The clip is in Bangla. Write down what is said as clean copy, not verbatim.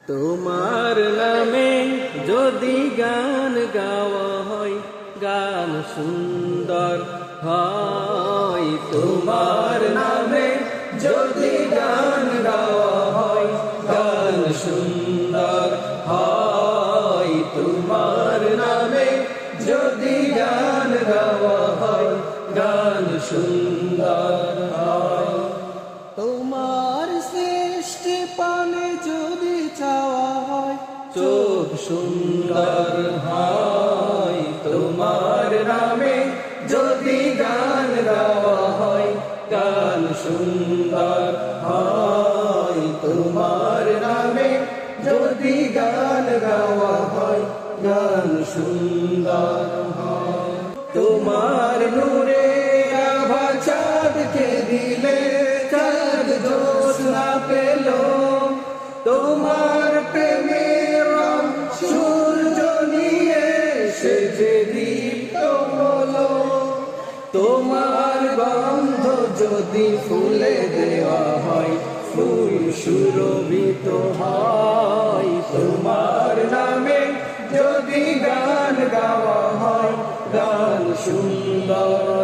তোমার নামে যদি গান গাওয়া হয়, গান সুন্দর হয়। তোমার নামে যদি গান গাওয়া হয়, গান সুন্দর হয়। তোমার নামে যদি গান গাওয়া হয়, গান সুন্দর হয়। তোমার সৃষ্টি পানে যদি চাওয়া হয়, চোখ সুন্দর হয়। তোমার নামে যদি গান গাওয়া হয়, গান সুন্দর হয়। তোমার নামে যদি গান গাওয়া হয়, গান সুন্দর হয়। তোমার নূরে আভা চাঁদকে দিলে, চাঁদ জ্যোৎস্না পেল। তোমার প্রেমের রং সূর্য নিয়ে সে যে দীপ্ত হলো। তোমার গন্ধ যদি ফুলে দেওয়া হয়, ফুল সুরভিত হয়। তোমার নামে যদি গান গাওয়া হয়, গান সুন্দর